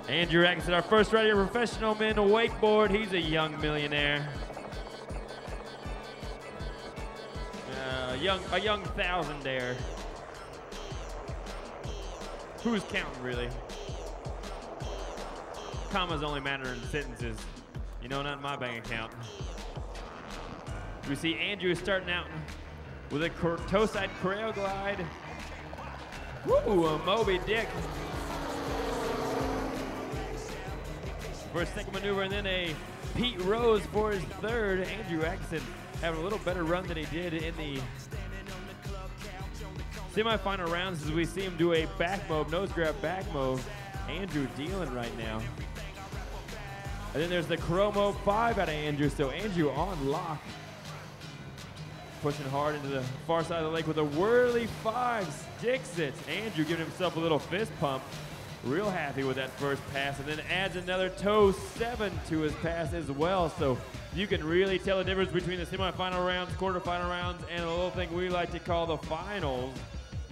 Andrew Atkinson, our first rider, professional men wakeboard. He's a young millionaire. A young thousandaire. Who's counting, really? Commas only matter in sentences. You know, not in my bank account. We see Andrew starting out with a toe-side crail glide. Woo, a Moby Dick. For his second maneuver, and then a Pete Rose for his third. Andrew Atkinson having a little better run than he did in the semifinal rounds as we see him do a back mob, nose grab back mob. Andrew dealing right now. And then there's the Chromo 5 out of Andrew, so Andrew on lock. Pushing hard into the far side of the lake with a whirly 5, sticks it. Andrew giving himself a little fist pump. Real happy with that first pass, and then adds another toe 7 to his pass as well. So you can really tell the difference between the semifinal rounds, quarterfinal rounds, and a little thing we like to call the finals.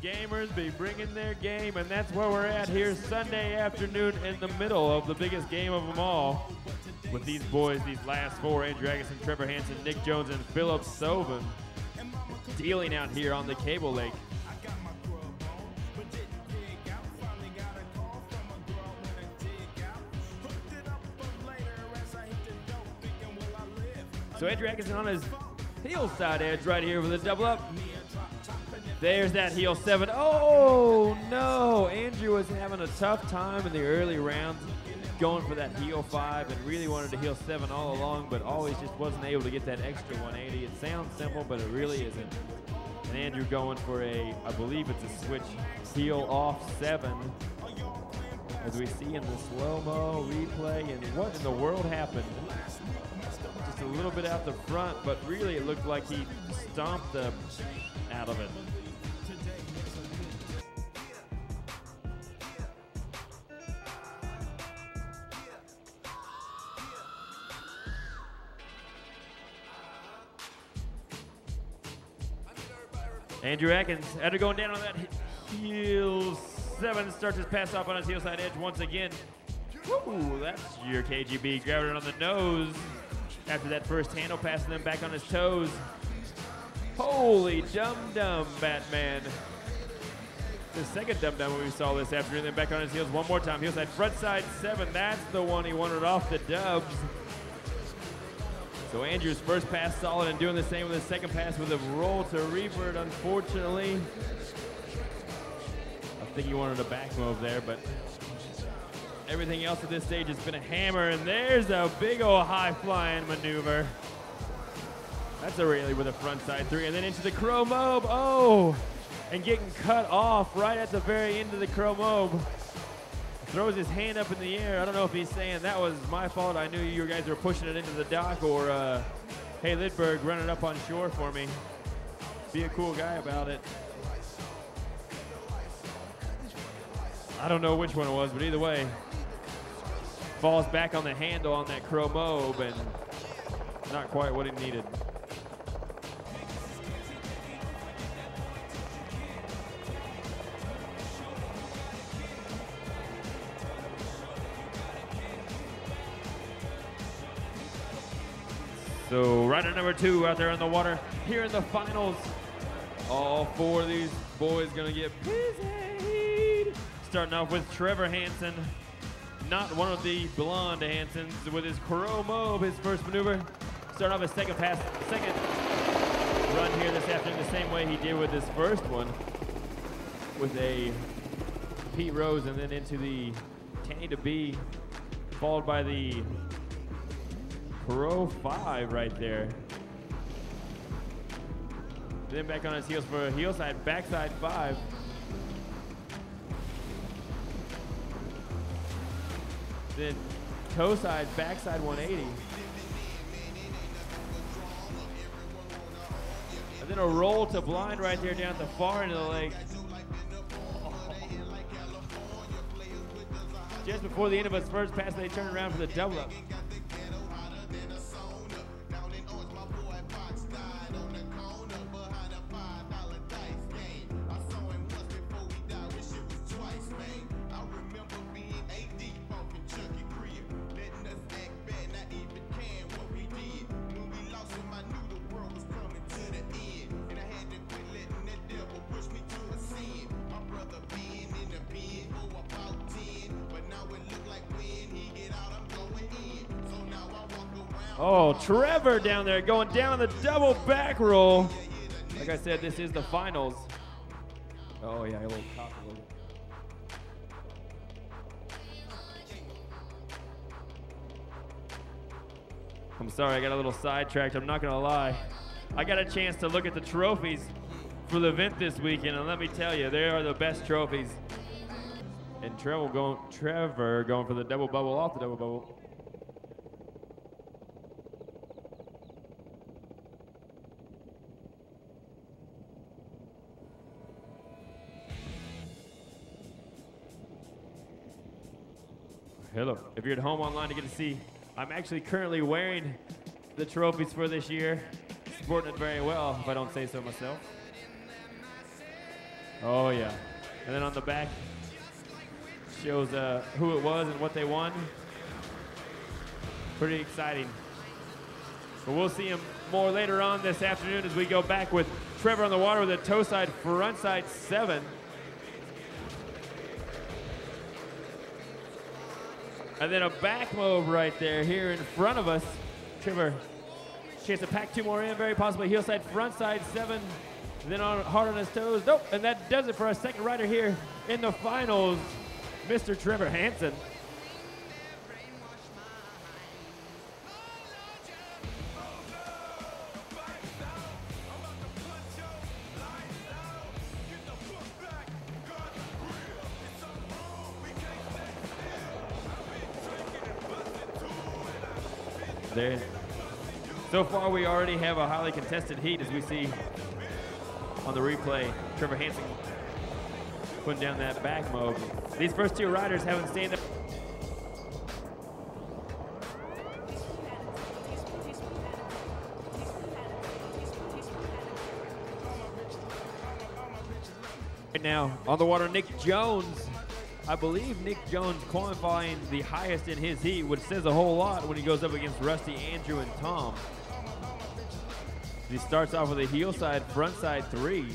Gamers be bringing their game, and that's where we're at here Sunday afternoon in the middle of the biggest game of them all. With these boys, these last four, Andrew Atkinson, Trevor Hansen, Nick Jones, and Philip Sovin, dealing out here on the Cable Lake. So Andrew Atkinson on his heel side edge right here with a double up. There's that heel 7. Oh no, Andrew was having a tough time in the early rounds going for that heel 5 and really wanted to heel 7 all along, but always just wasn't able to get that extra 180. It sounds simple, but it really isn't. And Andrew going for a, I believe it's a switch heel off 7. As we see in the slow-mo replay, and what in the world happened? Just a little bit out the front, but really it looked like he stomped out of it. Andrew Atkins, after going down on that heel 7, starts his pass off on his heel side edge once again. Woo, that's your KGB. Grabbing it on the nose after that first handle pass, and then back on his toes. Holy dum-dum, Batman. The second dum-dum we saw this afternoon, then back on his heels one more time. Heel side, front side 7, that's the one he wanted off the dubs. So Andrew's first pass solid, and doing the same with his second pass with a roll to revert, unfortunately. I think he wanted a back move there, but everything else at this stage has been a hammer, and there's a big old high-flying maneuver. That's a Rayleigh with a front side 3, and then into the crow mob. Oh, and getting cut off right at the very end of the crow mob. Throws his hand up in the air. I don't know if he's saying that was my fault. I knew you guys were pushing it into the dock, or hey, Lidberg, run it up on shore for me. Be a cool guy about it. I don't know which one it was, but either way, falls back on the handle on that crow mob, and not quite what he needed. So rider number 2 out there in the water here in the finals. All 4 of these boys gonna get busy. Starting off with Trevor Hansen, not one of the blonde Hansens, with his crow mob, his first maneuver. Starting off his second run here this afternoon the same way he did with his first one, with a Pete Rose, and then into the Tanny to B, followed by the Pro 5 right there. Then back on his heels for a heel side, backside 5. Then toe side, backside 180. And then a roll to blind right there down at the far end of the lake. Just before the end of his first pass, they turn around for the double up. Oh, Trevor down there going down the double back roll. Like I said, this is the finals. Oh yeah, a little top a little. I'm sorry, I got a little sidetracked. I'm not gonna lie. I got a chance to look at the trophies for the event this weekend, and let me tell you, they are the best trophies. And Trevor going for the double bubble off the double bubble. Hello. If you're at home online, you get to see, I'm actually currently wearing the trophies for this year. Sporting it very well, if I don't say so myself. Oh yeah. And then on the back, shows who it was and what they won. Pretty exciting. But we'll see him more later on this afternoon as we go back with Trevor on the water with a toe side, front side 7. And then a back move right there here in front of us. Trevor, chance to pack 2 more in, very possibly heel side, front side 7. Then hard on his toes. Nope, and that does it for our second rider here in the finals, Mr. Trevor Hansen. There. So far, we already have a highly contested heat, as we see on the replay. Trevor Hansen putting down that back mode. These first 2 riders haven't stayed there. Right now, on the water, Nick Jones. I believe Nick Jones qualifying the highest in his heat, which says a whole lot when he goes up against Rusty, Andrew, and Tom. He starts off with a heel side, front side 3.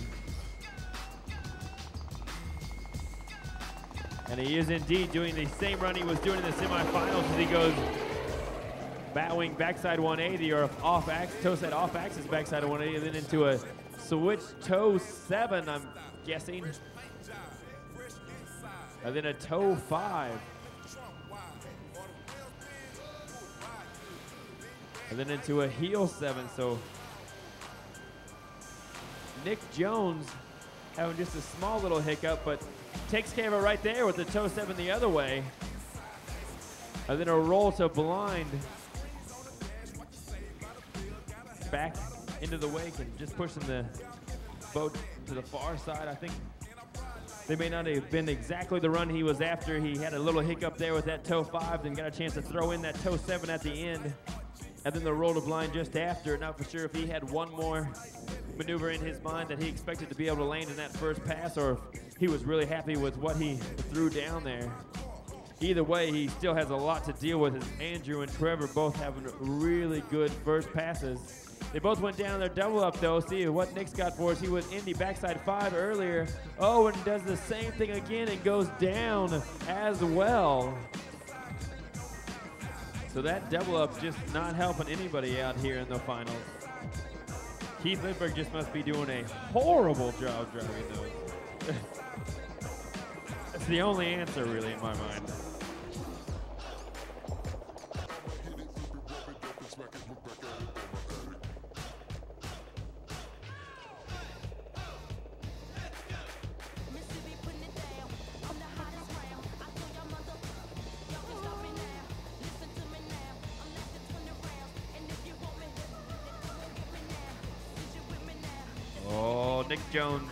And he is indeed doing the same run he was doing in the semifinals as he goes bat wing backside 180 or off axis, toe side off axis backside 180, and then into a switch toe 7, I'm guessing. And then a toe 5. And then into a heel 7. So Nick Jones having just a small little hiccup, but takes care of it right there with the toe 7 the other way. And then a roll to blind. Back into the wake and just pushing the boat to the far side. I think they may not have been exactly the run he was after. He had a little hiccup there with that toe 5, then got a chance to throw in that toe 7 at the end. And then the roll to blind just after. Not for sure if he had one more maneuver in his mind that he expected to be able to land in that first pass, or if he was really happy with what he threw down there. Either way, he still has a lot to deal with, as Andrew and Trevor both having really good first passes. They both went down their double up though. See what Nick's got for us. He was in the backside 5 earlier. Oh, and does the same thing again and goes down as well. So that double up just not helping anybody out here in the finals. Keith Lindbergh just must be doing a horrible job driving those. That's the only answer really in my mind. Nick Jones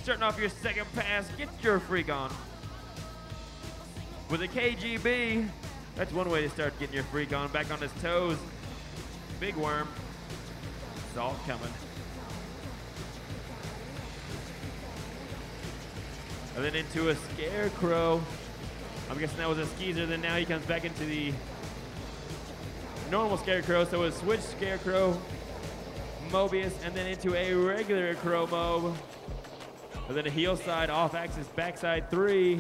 starting off your second pass. Get your freak on. With a KGB, that's one way to start getting your freak on. Back on his toes. Big worm. It's all coming. And then into a scarecrow. I'm guessing that was a skeezer. Then now he comes back into the normal scarecrow. So a switch scarecrow, Mobius, and then into a regular crow mob. And then a heel side, off axis, backside 3.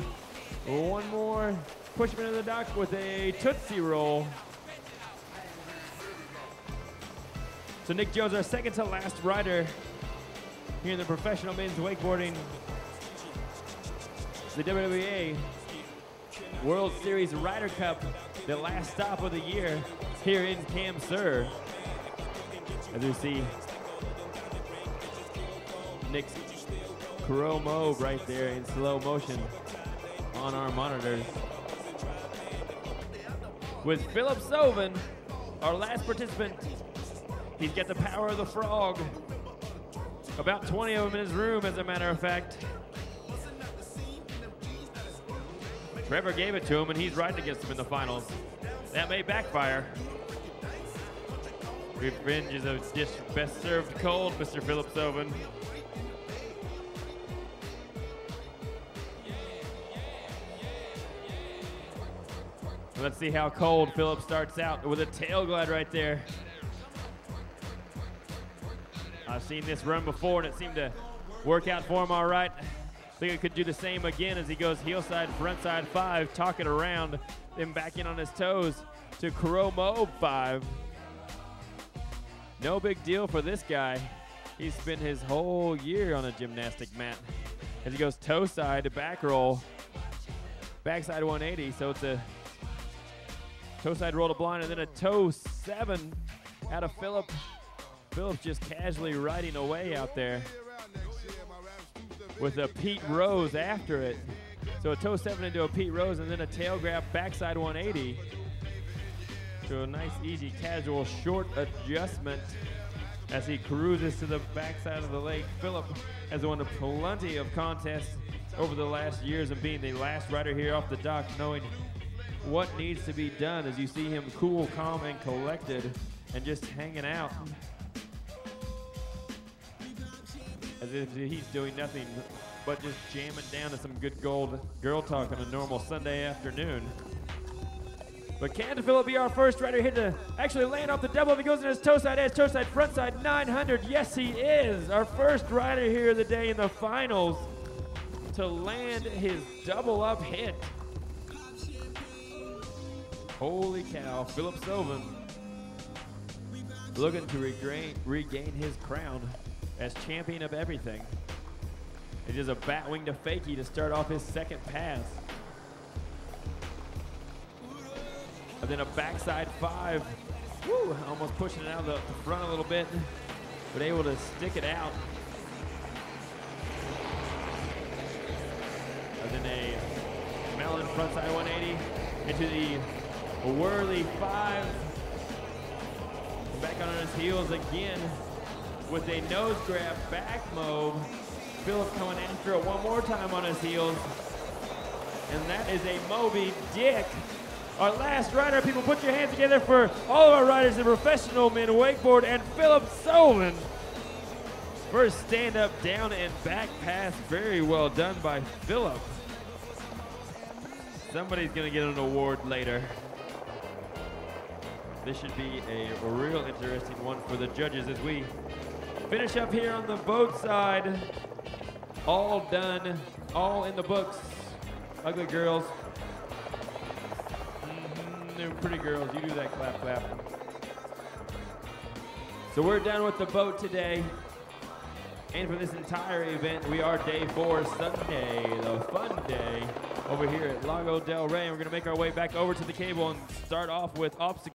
One more. Push him into the dock with a Tootsie Roll. So Nick Jones, our second to last rider here in the professional men's wakeboarding, the UWC World Series Ryder Cup, the last stop of the year here in Cam Sur. As you see Nick's chromo right there in slow motion on our monitors. With Philip Sovin, our last participant, he's got the power of the frog. About 20 of them in his room, as a matter of fact. Trevor gave it to him, and he's riding against him in the finals. That may backfire. Revenge is a dish best served cold, Mr. Philip Sovin. Let's see how cold Philip starts out with a tail glide right there. I've seen this run before, and it seemed to work out for him all right. I think he could do the same again as he goes heel side, front side 5, talking around, then back in on his toes to chromo 5. No big deal for this guy. He's spent his whole year on a gymnastic mat. As he goes toe side to back roll, backside 180, so it's a toe side roll to blind, and then a toe 7 out of Philip. Philip's just casually riding away out there with a Pete Rose after it. So a toe 7 into a Pete Rose, and then a tail grab backside 180. So a nice, easy, casual, short adjustment as he cruises to the backside of the lake. Philip has won plenty of contests over the last years and being the last rider here off the dock, knowing what needs to be done, as you see him cool, calm, and collected and just hanging out as if he's doing nothing but just jamming down to some good girl talk on a normal Sunday afternoon. But can Philip be our first rider here to actually land off the double? If he goes in his toe side edge, toe side, front side, 900. Yes, he is. Our first rider here of the day in the finals to land his double up hit. Holy cow, Philip Sovin looking to regain his crown as champion of everything. It is a bat wing to fakie to start off his second pass. And then a backside 5. Woo, almost pushing it out of the front a little bit, but able to stick it out. And then a melon frontside 180 into the whirly 5. Back on his heels again with a nose grab back move. Philip coming after it one more time on his heels. And that is a Moby Dick. Our last rider, people, put your hands together for all of our riders in professional men wakeboard and Philip Sovin. First stand up, down, and back pass. Very well done by Philip. Somebody's gonna get an award later. This should be a real interesting one for the judges as we finish up here on the boat side. All done, all in the books. Ugly girls. They're pretty girls, you do that clap, clap. So we're done with the boat today. And for this entire event, we are day 4, Sunday, the fun day, over here at Lago del Rey. And we're gonna make our way back over to the cable and start off with obstacles.